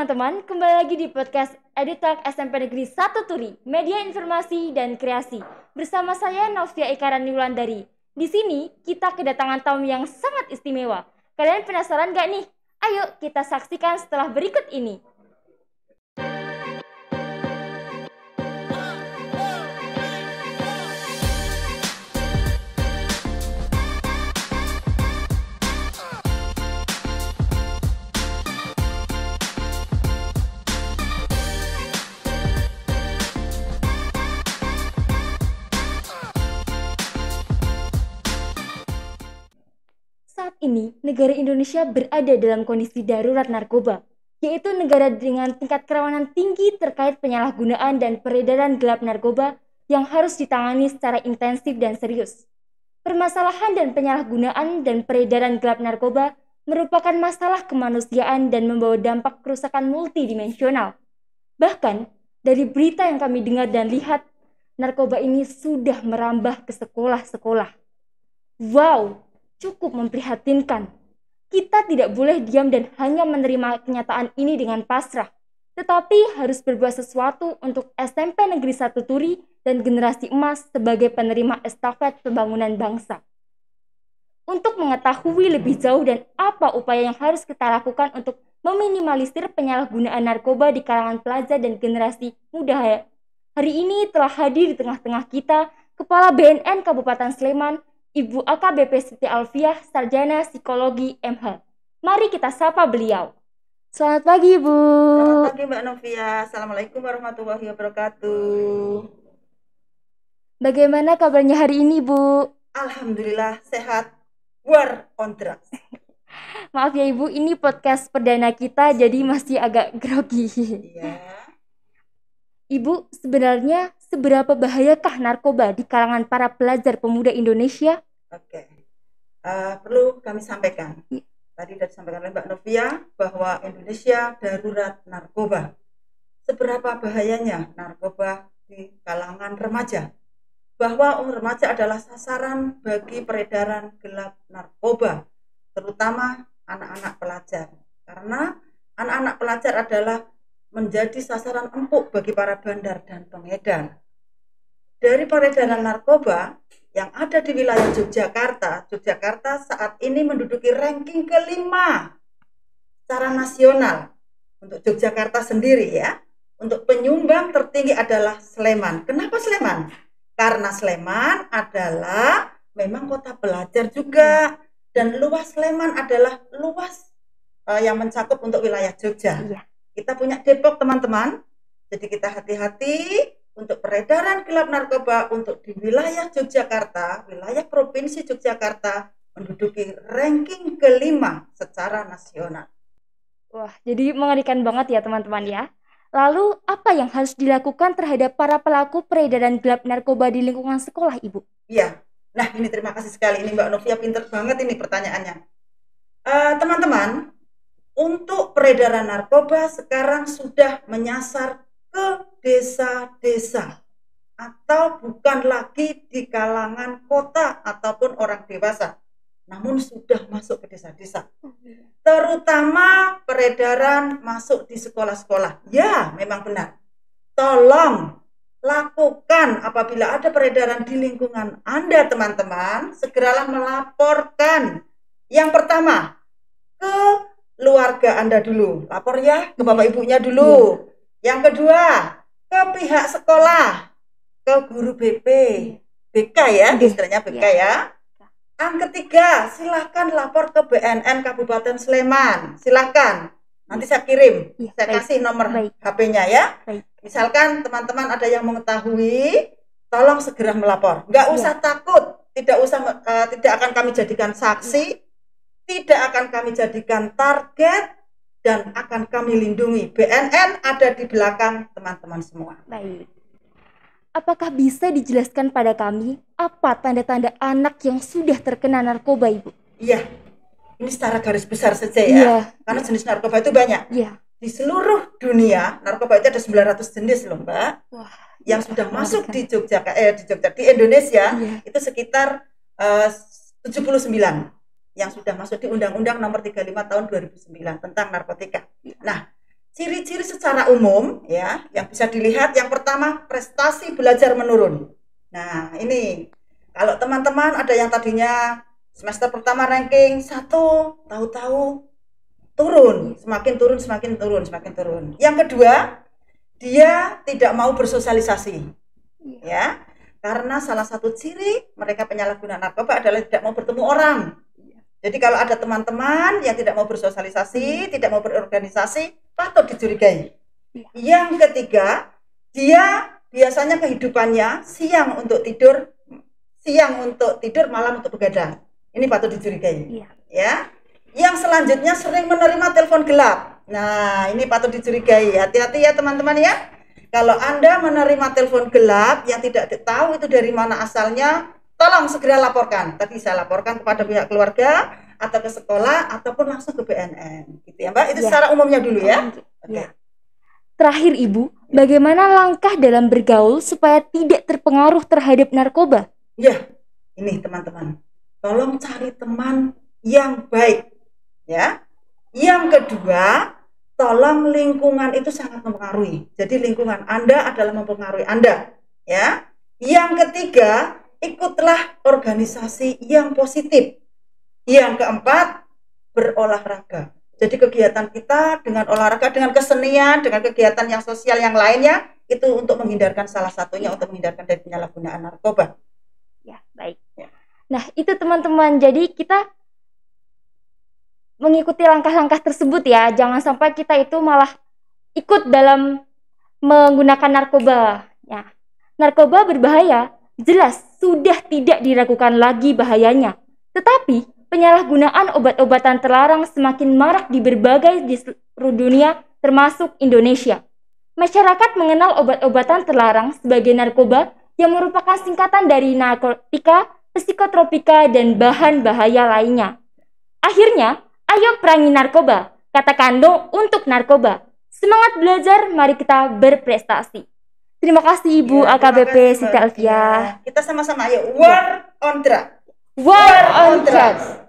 teman-teman, kembali lagi di podcast EduTalk SMP Negeri 1 Turi, media informasi dan kreasi. Bersama saya Novia Ikarani Wulandari. Di sini kita kedatangan tamu yang sangat istimewa. Kalian penasaran gak nih? Ayo kita saksikan setelah berikut ini. Saat ini, negara Indonesia berada dalam kondisi darurat narkoba, yaitu negara dengan tingkat kerawanan tinggi terkait penyalahgunaan dan peredaran gelap narkoba yang harus ditangani secara intensif dan serius. Permasalahan dan penyalahgunaan dan peredaran gelap narkoba merupakan masalah kemanusiaan dan membawa dampak kerusakan multidimensional. Bahkan, dari berita yang kami dengar dan lihat, narkoba ini sudah merambah ke sekolah-sekolah. Wow! Cukup memprihatinkan. Kita tidak boleh diam dan hanya menerima kenyataan ini dengan pasrah, tetapi harus berbuat sesuatu untuk SMP Negeri 1 Turi dan generasi emas sebagai penerima estafet pembangunan bangsa. Untuk mengetahui lebih jauh dan apa upaya yang harus kita lakukan untuk meminimalisir penyalahgunaan narkoba di kalangan pelajar dan generasi muda, hari ini telah hadir di tengah-tengah kita Kepala BNN Kabupaten Sleman, Ibu AKBP Siti Alfiah, Sarjana Psikologi MH. Mari kita sapa beliau. Selamat pagi, Ibu. Selamat pagi, Mbak Novia. Assalamualaikum warahmatullahi wabarakatuh. Bagaimana kabarnya hari ini, Bu? Alhamdulillah sehat. War on drugs. Maaf ya, Ibu, ini podcast perdana kita jadi masih agak grogi. Iya. Ibu, sebenarnya seberapa bahayakah narkoba di kalangan para pelajar pemuda Indonesia? Oke. Perlu kami sampaikan. Tadi sudah disampaikan oleh Mbak Novia bahwa Indonesia darurat narkoba. Seberapa bahayanya narkoba di kalangan remaja? Bahwa remaja adalah sasaran bagi peredaran gelap narkoba, terutama anak-anak pelajar. Karena anak-anak pelajar adalah menjadi sasaran empuk bagi para bandar dan pengedar. Dari peredaran narkoba yang ada di wilayah Yogyakarta saat ini menduduki ranking kelima secara nasional. Untuk Yogyakarta sendiri ya, untuk penyumbang tertinggi adalah Sleman. Kenapa Sleman? Karena Sleman adalah memang kota pelajar juga, dan luas Sleman adalah luas yang mencakup untuk wilayah Jogja. Kita punya Depok, teman-teman. Jadi kita hati-hati untuk peredaran gelap narkoba untuk di wilayah Yogyakarta, wilayah Provinsi Yogyakarta menduduki ranking kelima secara nasional. Wah, jadi mengerikan banget ya teman-teman ya. Lalu apa yang harus dilakukan terhadap para pelaku peredaran gelap narkoba di lingkungan sekolah, Ibu? Iya. Nah, ini terima kasih sekali. Ini Mbak Novia pinter banget ini pertanyaannya. Teman-teman, untuk peredaran narkoba sekarang sudah menyasar ke desa-desa atau bukan lagi di kalangan kota ataupun orang dewasa, namun sudah masuk ke desa-desa. Terutama peredaran masuk di sekolah-sekolah. Ya, memang benar. Tolong lakukan apabila ada peredaran di lingkungan Anda, teman-teman, segeralah melaporkan. Yang pertama, ke keluarga Anda dulu, lapor ya ke bapak ibunya dulu. Yang kedua, ke pihak sekolah, ke guru BP, BK ya, istilahnya BK ya. Yang ketiga, silahkan lapor ke BNN Kabupaten Sleman, silahkan. Nanti saya kirim, saya kasih nomor HP-nya ya. Misalkan teman-teman ada yang mengetahui, tolong segera melapor. Nggak usah takut, tidak akan kami jadikan saksi. Tidak akan kami jadikan target dan akan kami lindungi. BNN ada di belakang teman-teman semua. Baik. Apakah bisa dijelaskan pada kami apa tanda-tanda anak yang sudah terkena narkoba, Ibu? Iya, ini secara garis besar saja ya. Karena jenis narkoba itu banyak. Di seluruh dunia, narkoba itu ada 900 jenis loh, Mbak. Wah, yang sudah masuk di di Indonesia itu sekitar 79. Yang sudah masuk di Undang-Undang Nomor 35 Tahun 2009 tentang narkotika. Nah, ciri-ciri secara umum ya yang bisa dilihat, yang pertama prestasi belajar menurun. Nah, ini kalau teman-teman ada yang tadinya semester pertama ranking 1, tahu-tahu turun, semakin turun, semakin turun, semakin turun. Yang kedua, dia tidak mau bersosialisasi. Ya. Karena salah satu ciri mereka penyalahguna narkoba adalah tidak mau bertemu orang. Jadi kalau ada teman-teman yang tidak mau bersosialisasi, tidak mau berorganisasi, patut dicurigai. Yang ketiga, dia biasanya kehidupannya siang untuk tidur, malam untuk begadang. Ini patut dicurigai. Ya. Yang selanjutnya sering menerima telepon gelap. Nah, ini patut dicurigai. Hati-hati ya teman-teman ya. Kalau Anda menerima telepon gelap yang tidak tahu itu dari mana asalnya, tolong segera laporkan. Tadi saya laporkan kepada pihak keluarga atau ke sekolah ataupun langsung ke BNN. Gitu ya, Mbak. Itu secara umumnya dulu ya. Okay. Terakhir Ibu, bagaimana langkah dalam bergaul supaya tidak terpengaruh terhadap narkoba? Ya, ini teman-teman. Tolong cari teman yang baik. Ya. Yang kedua, tolong lingkungan itu sangat mempengaruhi. Jadi lingkungan Anda adalah mempengaruhi Anda, ya. Yang ketiga, ikutlah organisasi yang positif. Yang keempat, berolahraga. Jadi kegiatan kita dengan olahraga, dengan kesenian, dengan kegiatan yang sosial yang lainnya itu untuk menghindarkan, salah satunya untuk menghindarkan dari penyalahgunaan narkoba. Ya, baik. Ya. Nah, itu teman-teman. Jadi kita mengikuti langkah-langkah tersebut ya, jangan sampai kita itu malah ikut dalam menggunakan narkoba. Ya. Narkoba berbahaya, jelas sudah tidak diragukan lagi bahayanya. Tetapi penyalahgunaan obat-obatan terlarang semakin marak di berbagai di seluruh dunia, termasuk Indonesia. Masyarakat mengenal obat-obatan terlarang sebagai narkoba yang merupakan singkatan dari narkotika, psikotropika, dan bahan bahaya lainnya. Akhirnya, ayo perangi narkoba, katakan no untuk narkoba. Semangat belajar, mari kita berprestasi. Terima kasih Ibu ya, AKBP Siti Alfia. Kita sama-sama ayo war on drugs. War on drugs.